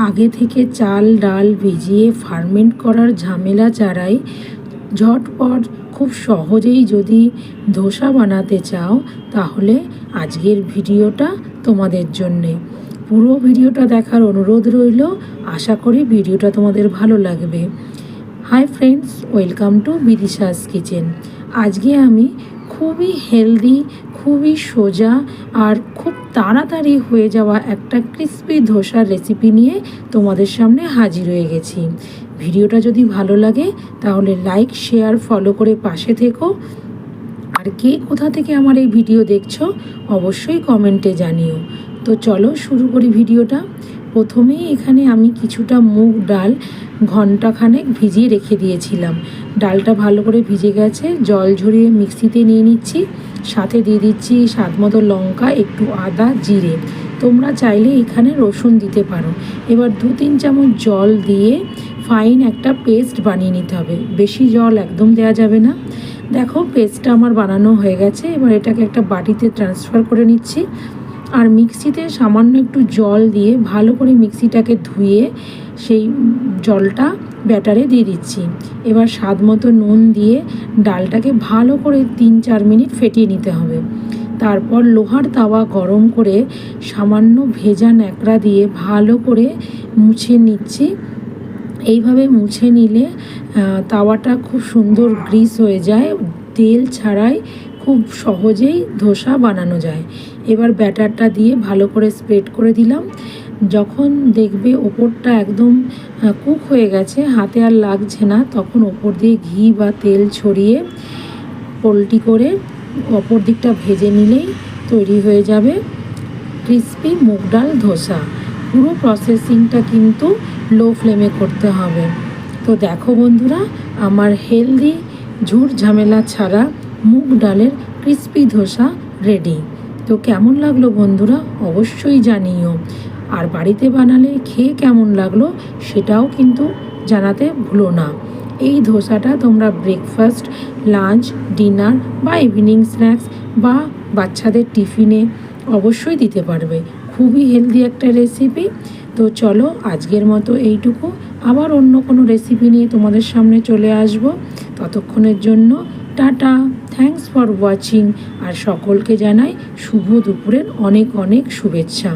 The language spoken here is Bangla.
আগে থেকে চাল ডাল ভিজিয়ে ফার্মেন্ট করার ঝামেলা ছাড়াই ঝটপট খুব সহজেই যদি ধোসা বানাতে চাও তাহলে আজকের ভিডিওটা তোমাদের জন্যে। পুরো ভিডিওটা দেখার অনুরোধ রইল। আশা করি ভিডিওটা তোমাদের ভালো লাগবে। Hi friends, welcome to Bidisha's kitchen. আজকে আমি খুবই হেলদি, খুবই সোজা আর খুব তাড়াতাড়ি হয়ে যাওয়া একটা ক্রিসপি ধোসার রেসিপি নিয়ে তোমাদের সামনে হাজির হয়ে গেছি। ভিডিওটা যদি ভালো লাগে তাহলে লাইক, শেয়ার, ফলো করে পাশে থেকো। আর কে কোথা থেকে আমার এই ভিডিও দেখছো অবশ্যই কমেন্টে জানিও। তো চলো শুরু করি ভিডিওটা। প্রথমেই এখানে আমি কিছুটা মুগ ডাল ঘন্টাখানেক ভিজিয়ে রেখে দিয়েছিলাম। ডালটা ভালো করে ভিজে গেছে, জল ঝরিয়ে মিক্সিতে নিয়ে নিচ্ছি। সাথে দিয়ে দিচ্ছি স্বাদ মতো লঙ্কা, একটু আদা, জিরে। তোমরা চাইলে এখানে রসুন দিতে পারো। এবার 2-3 চামচ জল দিয়ে ফাইন একটা পেস্ট বানিয়ে নিতে হবে। বেশি জল একদম দেওয়া যাবে না। দেখো পেস্টটা আমার বানানো হয়ে গেছে। এবার এটাকে একটা বাটিতে ট্রান্সফার করে নিচ্ছি। আর মিক্সিতে সামান্য একটু জল দিয়ে ভালো করে মিক্সিটাকে ধুয়ে সেই জলটা ব্যাটারে দিয়ে দিচ্ছি। এবার স্বাদ মতো নুন দিয়ে ডালটাকে ভালো করে 3-4 মিনিট ফেটিয়ে নিতে হবে। তারপর লোহার তাওয়া গরম করে সামান্য ভেজা ন্যাকড়া দিয়ে ভালো করে মুছে নিচ্ছি। এইভাবে মুছে নিলে তাওয়াটা খুব সুন্দর গ্রিস হয়ে যায়, তেল ছাড়াই খুব সহজেই ধোসা বানানো যায়। এবার ব্যাটারটা দিয়ে ভালো করে স্প্রেড করে দিলাম। যখন দেখবে ওপরটা একদম কুক হয়ে গেছে, হাতে আর লাগছে না, তখন ওপর দিয়ে ঘি বা তেল ছড়িয়ে পোল্টি করে অপর দিকটা ভেজে নিলেই তৈরি হয়ে যাবে ক্রিসপি মুগ ডাল ধোসা। পুরো প্রসেসিংটা কিন্তু লো ফ্লেমে করতে হবে। তো দেখো বন্ধুরা, আমার হেলদি ঝুট ঝামেলা ছাড়া মুগ ডালের ক্রিসপি ধোসা রেডি। তো কেমন লাগলো বন্ধুরা অবশ্যই জানিও। আর বাড়িতে বানালে খেয়ে কেমন লাগলো সেটাও কিন্তু জানাতে ভুলো না। এই ধোসাটা তোমরা ব্রেকফাস্ট, লাঞ্চ, ডিনার বা ইভিনিং স্ন্যাক্স বা বাচ্চাদের টিফিনে অবশ্যই দিতে পারবে। খুবই হেলদি একটা রেসিপি। তো চলো আজকের মতো এইটুকু। আবার অন্য কোনো রেসিপি নিয়ে তোমাদের সামনে চলে আসব। ততক্ষণের জন্য টাটা, থ্যাঙ্কস ফর ওয়াচিং। আর সকলকে জানাই শুভ দুপুরের অনেক অনেক শুভেচ্ছা।